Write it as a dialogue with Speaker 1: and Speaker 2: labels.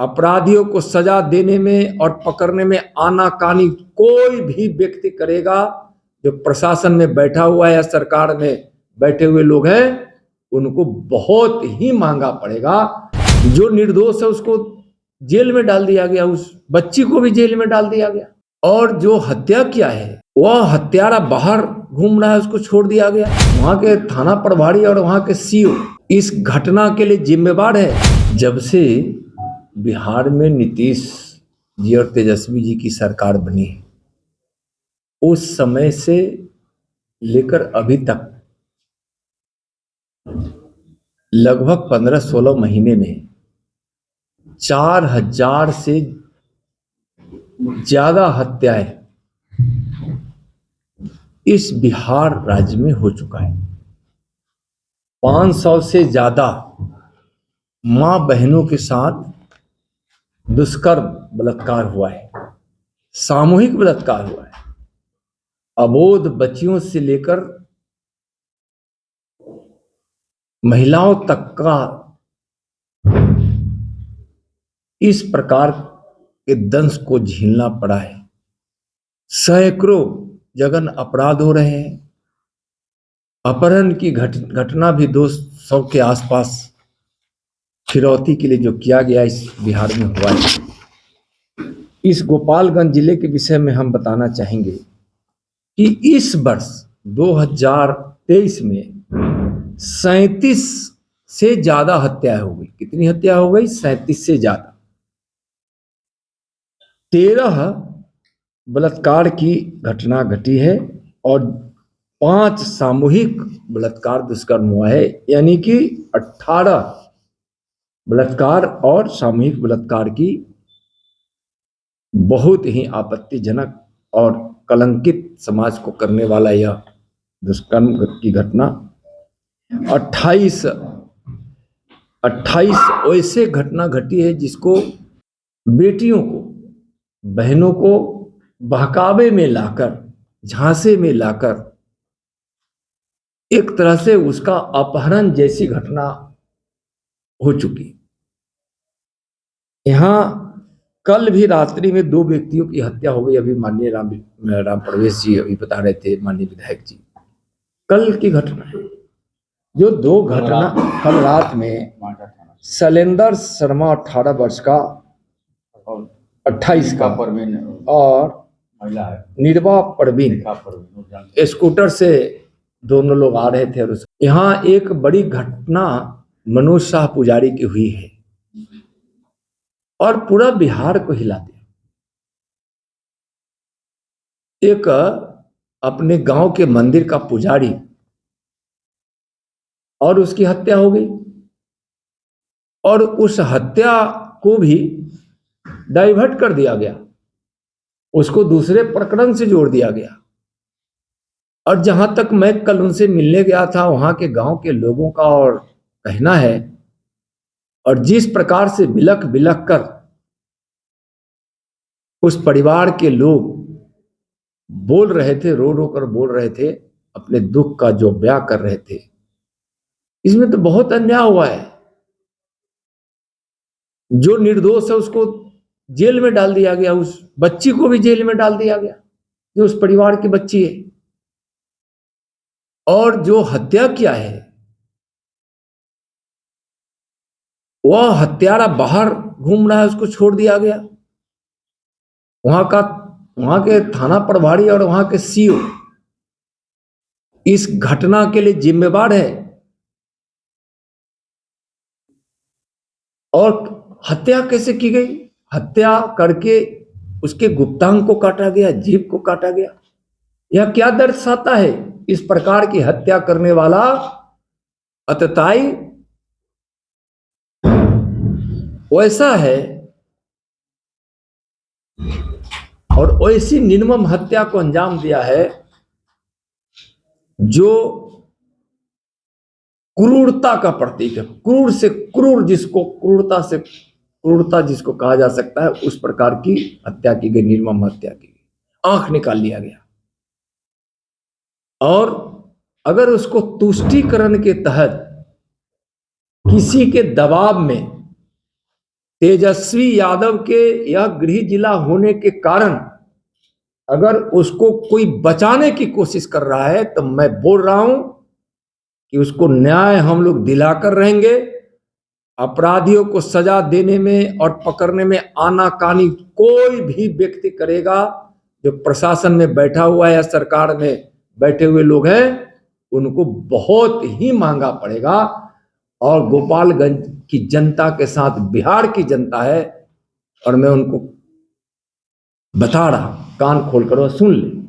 Speaker 1: अपराधियों को सजा देने में और पकड़ने में आनाकानी कोई भी व्यक्ति करेगा जो प्रशासन में बैठा हुआ है या सरकार में बैठे हुए लोग हैं, उनको बहुत ही महंगा पड़ेगा। जो निर्दोष है उसको जेल में डाल दिया गया, उस बच्ची को भी जेल में डाल दिया गया, और जो हत्या किया है वह हत्यारा बाहर घूम रहा है, उसको छोड़ दिया गया। वहां के थाना प्रभारी और वहां के सीओ इस घटना के लिए जिम्मेवार है। जब से बिहार में नीतीश जी और तेजस्वी जी की सरकार बनी है, उस समय से लेकर अभी तक लगभग 15-16 महीने में 4000 से ज्यादा हत्याएं इस बिहार राज्य में हो चुका है। 500 से ज्यादा मां बहनों के साथ दुष्कर्म बलात्कार हुआ है, सामूहिक बलात्कार हुआ है। अबोध बच्चियों से लेकर महिलाओं तक का इस प्रकार के दंश को झेलना पड़ा है। सैकड़ों जघन अपराध हो रहे हैं। अपहरण की घटना भी 200 के आसपास फिरौती के लिए जो किया गया इस बिहार में हुआ है। इस गोपालगंज जिले के विषय में हम बताना चाहेंगे कि इस वर्ष 2023 में 37 से ज्यादा हत्याएं हो गई। कितनी हत्या हो गई? 37 से ज्यादा। 13 बलात्कार की घटना घटी है और 5 सामूहिक बलात्कार दुष्कर्म हुआ है, यानी कि 18 बलात्कार और सामूहिक बलात्कार की बहुत ही आपत्तिजनक और कलंकित समाज को करने वाला यह दुष्कर्म की घटना। 28 ऐसे घटना घटी है जिसको बेटियों को, बहनों को बहकावे में लाकर, झांसे में लाकर एक तरह से उसका अपहरण जैसी घटना हो चुकी। यहां कल भी रात्रि में 2 व्यक्तियों की हत्या हो गई। अभी माननीय राम प्रवेश जी अभी बता रहे थे, माननीय विधायक जी, कल की घटना है। जो 2 घटना कल रात में शैलेंद्र शर्मा 18 वर्ष का, 28 का, और निर्वा परवीन स्कूटर से दोनों लोग आ रहे थे। और यहाँ एक बड़ी घटना मनोज शाह पुजारी की हुई है और पूरा बिहार को हिला दिया। एक अपने गांव के मंदिर का पुजारी और उसकी हत्या हो गई, और उस हत्या को भी डाइवर्ट कर दिया गया, उसको दूसरे प्रकरण से जोड़ दिया गया। और जहां तक मैं कल उनसे मिलने गया था, वहां के गांव के लोगों का और कहना है, और जिस प्रकार से बिलख बिलख कर उस परिवार के लोग बोल रहे थे, रो रो कर बोल रहे थे, अपने दुख का जो बयां कर रहे थे, इसमें तो बहुत अन्याय हुआ है। जो निर्दोष है उसको जेल में डाल दिया गया, उस बच्ची को भी जेल में डाल दिया गया जो उस परिवार की बच्ची है। और जो हत्या किया है वह हत्यारा बाहर घूम रहा है, उसको छोड़ दिया गया। वहां के थाना प्रभारी और वहां के सीओ इस घटना के लिए जिम्मेवार है। और हत्या कैसे की गई? हत्या करके उसके गुप्तांग को काटा गया, जीभ को काटा गया। यह क्या दर्शाता है? इस प्रकार की हत्या करने वाला अतताई वैसा है और वैसी निर्मम हत्या को अंजाम दिया है जो क्रूरता का प्रतीक है। क्रूर से क्रूर, जिसको क्रूरता जिसको कहा जा सकता है, उस प्रकार की हत्या की गई, निर्मम हत्या की गई, आंख निकाल लिया गया। और अगर उसको तुष्टीकरण के तहत किसी के दबाव में तेजस्वी यादव के यह गृह जिला होने के कारण अगर उसको कोई बचाने की कोशिश कर रहा है तो मैं बोल रहा हूं कि उसको न्याय हम लोग दिलाकर रहेंगे। अपराधियों को सजा देने में और पकड़ने में आनाकानी कोई भी व्यक्ति करेगा, जो प्रशासन में बैठा हुआ है या सरकार में बैठे हुए लोग हैं, उनको बहुत ही महंगा पड़ेगा। और गोपालगंज की जनता के साथ बिहार की जनता है, और मैं उनको बता रहा, कान खोल कर सुन ले।